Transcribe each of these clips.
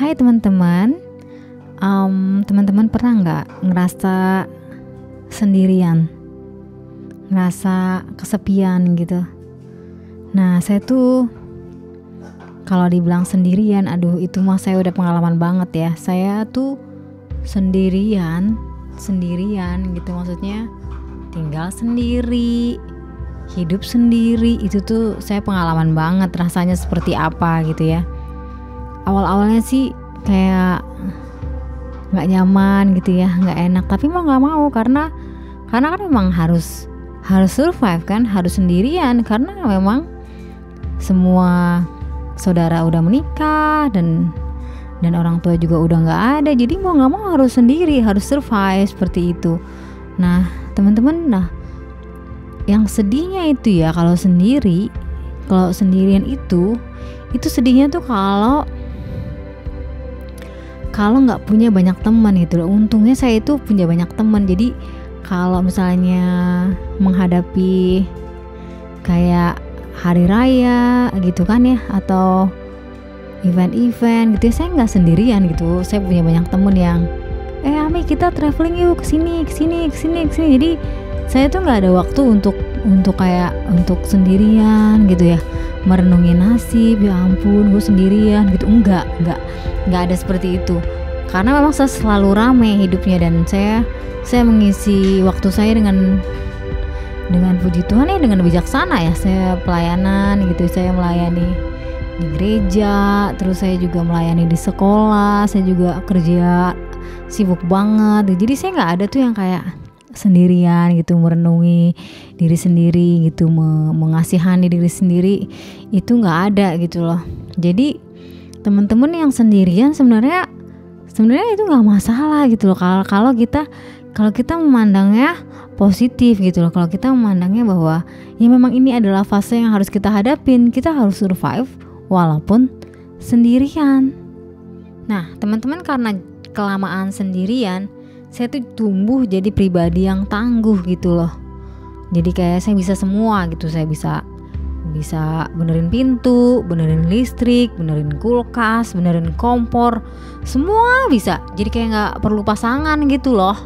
Hai teman-teman, teman-teman pernah nggak ngerasa sendirian, ngerasa kesepian gitu? Nah, saya tuh kalau dibilang sendirian, aduh itu mah saya udah pengalaman banget ya. Saya tuh sendirian gitu, maksudnya tinggal sendiri, hidup sendiri, itu tuh saya pengalaman banget rasanya seperti apa gitu ya. Awal-awalnya sih kayak nggak nyaman gitu ya, nggak enak, tapi mau nggak mau karena kan memang harus survive kan, harus sendirian karena memang semua saudara udah menikah dan orang tua juga udah nggak ada, jadi mau nggak mau harus sendiri, harus survive seperti itu. Nah teman-teman, yang sedihnya itu ya kalau sendirian itu sedihnya tuh kalau nggak punya banyak teman gitu loh. Untungnya saya itu punya banyak teman, jadi kalau misalnya menghadapi kayak hari raya gitu kan ya, atau event-event gitu ya, saya nggak sendirian gitu. Saya punya banyak temen yang Ami kita traveling yuk kesini. Jadi saya tuh nggak ada waktu untuk sendirian gitu ya, merenungi nasib, ya ampun gue sendirian gitu. Enggak ada seperti itu, karena memang saya selalu rame hidupnya, dan saya mengisi waktu saya dengan puji Tuhan ya, dengan bijaksana ya. Saya pelayanan gitu, saya melayani di gereja, terus saya juga melayani di sekolah, saya juga kerja sibuk banget. Jadi saya nggak ada tuh yang kayak sendirian gitu, merenungi diri sendiri gitu, mengasihani diri sendiri, itu nggak ada gitu loh. Jadi teman-teman yang sendirian sebenarnya itu nggak masalah gitu loh, kalau kita memandangnya positif gitu loh, kalau kita memandangnya bahwa ya memang ini adalah fase yang harus kita hadapin, kita harus survive walaupun sendirian. Nah teman-teman, karena kelamaan sendirian, saya tuh tumbuh jadi pribadi yang tangguh gitu loh. Jadi kayak saya bisa semua gitu, saya bisa benerin pintu, benerin listrik, benerin kulkas, benerin kompor, semua bisa. Jadi kayak nggak perlu pasangan gitu loh.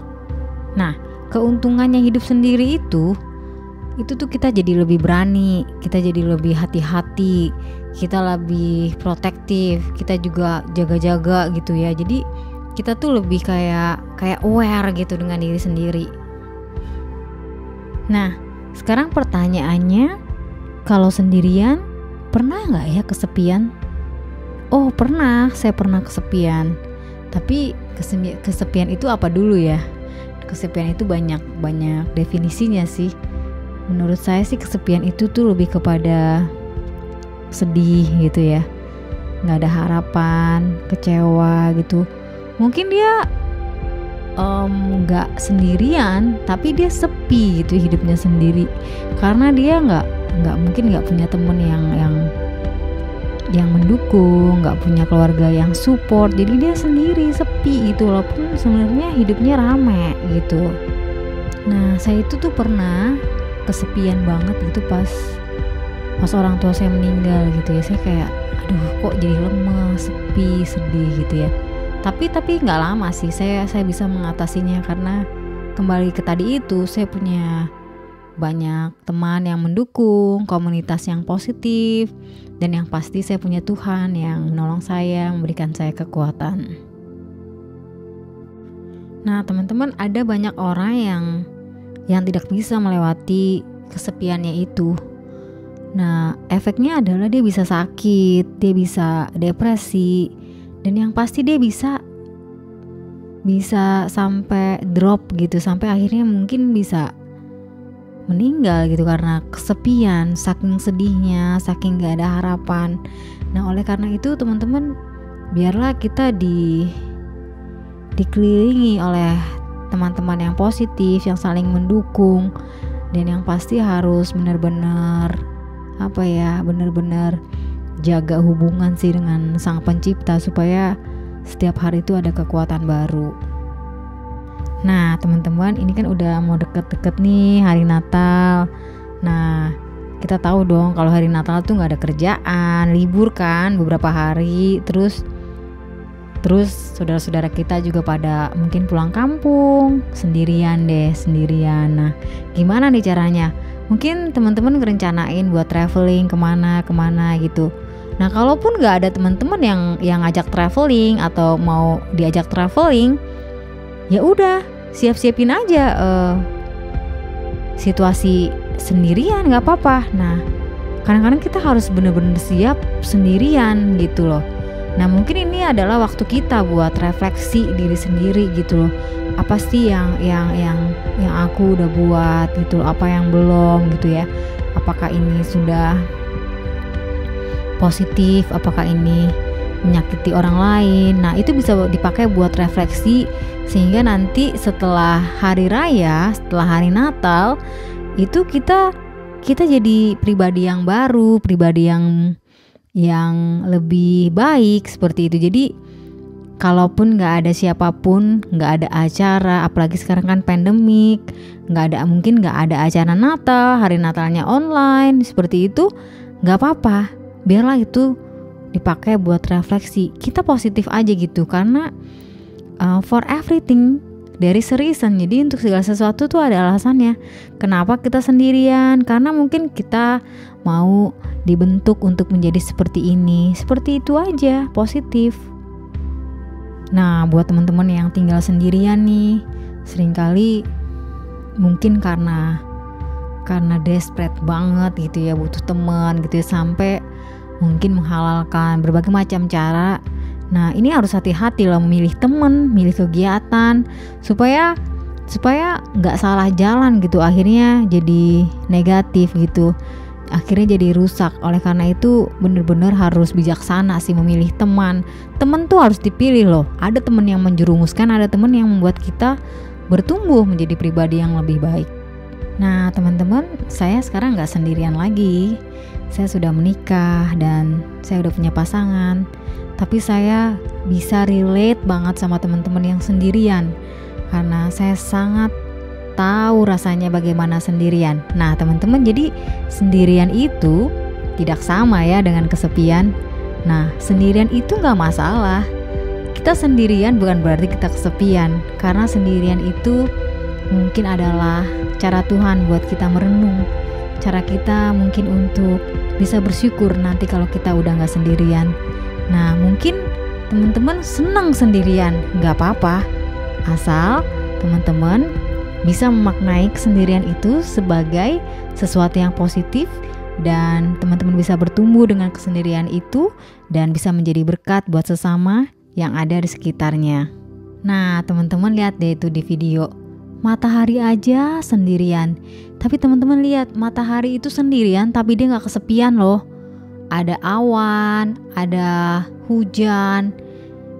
Nah keuntungannya hidup sendiri itu tuh kita jadi lebih berani, kita jadi lebih hati-hati, kita lebih protektif, kita juga jaga-jaga gitu ya. Jadi kita tuh lebih kayak aware gitu dengan diri sendiri. Nah sekarang pertanyaannya, kalau sendirian pernah nggak ya kesepian? Oh pernah, saya pernah kesepian. Tapi kesepian itu apa dulu ya? Kesepian itu banyak definisinya sih. Menurut saya sih kesepian itu tuh lebih kepada sedih gitu ya, nggak ada harapan, kecewa gitu. Mungkin dia nggak sendirian, tapi dia sepi gitu hidupnya sendiri, karena dia mungkin nggak punya temen yang mendukung, nggak punya keluarga yang support, jadi dia sendiri sepi gitu, walaupun sebenarnya hidupnya rame gitu. Nah saya itu tuh pernah kesepian banget gitu pas orang tua saya meninggal gitu ya. Saya kayak aduh kok jadi lemes, sepi, sedih gitu ya. Tapi nggak lama sih saya bisa mengatasinya, karena kembali ke tadi itu, saya punya banyak teman yang mendukung, komunitas yang positif, dan yang pasti saya punya Tuhan yang menolong saya, memberikan saya kekuatan. Nah teman-teman, ada banyak orang yang tidak bisa melewati kesepiannya itu. Nah efeknya adalah dia bisa sakit, dia bisa depresi, dan yang pasti dia bisa sampai drop gitu, sampai akhirnya mungkin bisa meninggal gitu karena kesepian, saking sedihnya, saking gak ada harapan. Nah oleh karena itu teman-teman, biarlah kita dikelilingi oleh teman-teman yang positif, yang saling mendukung, dan yang pasti harus benar-benar jaga hubungan sih dengan Sang Pencipta, supaya setiap hari itu ada kekuatan baru. Nah teman-teman, ini kan udah mau deket-deket nih hari Natal. Nah kita tahu dong kalau hari Natal tuh gak ada kerjaan, libur kan beberapa hari. Terus Terus saudara-saudara kita juga pada mungkin pulang kampung sendirian. Nah, gimana nih caranya? Mungkin teman-teman ngerencanain buat traveling kemana gitu. Nah, kalaupun nggak ada teman-teman yang ngajak traveling atau mau diajak traveling, ya udah siap-siapin aja situasi sendirian, nggak apa-apa. Nah, kadang-kadang kita harus bener-bener siap sendirian gitu loh. Nah, mungkin ini adalah waktu kita buat refleksi diri sendiri gitu loh. Apa sih yang aku udah buat gitu loh, apa yang belum gitu ya. Apakah ini sudah positif, apakah ini menyakiti orang lain. Nah, itu bisa dipakai buat refleksi sehingga nanti setelah hari raya, setelah hari Natal, itu kita jadi pribadi yang baru, pribadi yang lebih baik seperti itu. Jadi kalaupun nggak ada siapapun, nggak ada acara, apalagi sekarang kan pandemik, mungkin nggak ada acara Natal, hari Natalnya online seperti itu, nggak apa-apa, biarlah itu dipakai buat refleksi. Kita positif aja gitu, karena for everything there is a reason. Jadi untuk segala sesuatu tuh ada alasannya. Kenapa kita sendirian? Karena mungkin kita mau dibentuk untuk menjadi seperti ini. Seperti itu aja, positif. Nah, buat teman-teman yang tinggal sendirian nih, seringkali mungkin karena desperate banget gitu ya, butuh teman gitu ya, sampai mungkin menghalalkan berbagai macam cara. Nah, ini harus hati-hati loh memilih teman, milih kegiatan supaya nggak salah jalan gitu, akhirnya jadi negatif gitu, akhirnya jadi rusak. Oleh karena itu bener-bener harus bijaksana sih memilih teman. Teman tuh harus dipilih loh. Ada teman yang menjerumuskan, ada teman yang membuat kita bertumbuh menjadi pribadi yang lebih baik. Nah, teman-teman, saya sekarang nggak sendirian lagi. Saya sudah menikah dan saya udah punya pasangan. Tapi saya bisa relate banget sama teman-teman yang sendirian, karena saya sangat tahu rasanya bagaimana sendirian. Nah, teman-teman, jadi sendirian itu tidak sama ya dengan kesepian. Nah, sendirian itu gak masalah. Kita sendirian bukan berarti kita kesepian, karena sendirian itu mungkin adalah cara Tuhan buat kita merenung, cara kita mungkin untuk bisa bersyukur nanti kalau kita udah gak sendirian. Nah, mungkin teman-teman senang sendirian, gak apa-apa, asal teman-teman bisa memaknai kesendirian itu sebagai sesuatu yang positif, dan teman-teman bisa bertumbuh dengan kesendirian itu dan bisa menjadi berkat buat sesama yang ada di sekitarnya. Nah, teman-teman lihat deh itu di video, matahari aja sendirian, tapi teman-teman lihat matahari itu sendirian tapi dia gak kesepian loh. Ada awan, ada hujan,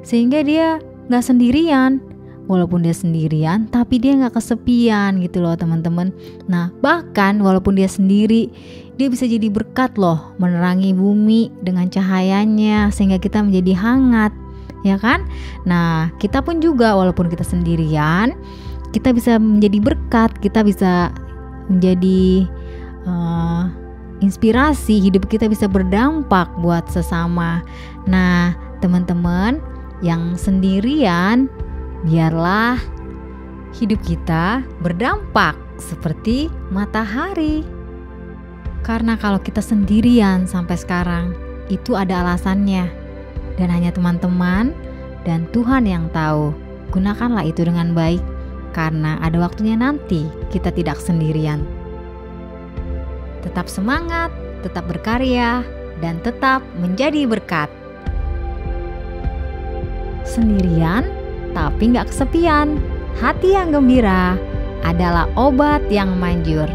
sehingga dia gak sendirian. Walaupun dia sendirian, tapi dia gak kesepian gitu loh teman-teman. Nah, bahkan walaupun dia sendiri, dia bisa jadi berkat loh, menerangi bumi dengan cahayanya sehingga kita menjadi hangat, ya kan? Nah, kita pun juga walaupun kita sendirian, kita bisa menjadi berkat, kita bisa menjadi inspirasi, hidup kita bisa berdampak buat sesama. Nah, teman-teman yang sendirian, biarlah hidup kita berdampak seperti matahari. Karena kalau kita sendirian sampai sekarang, itu ada alasannya, dan hanya teman-teman dan Tuhan yang tahu. Gunakanlah itu dengan baik, karena ada waktunya nanti kita tidak sendirian. Tetap semangat, tetap berkarya, dan tetap menjadi berkat. Sendirian, tapi gak kesepian. Hati yang gembira adalah obat yang manjur.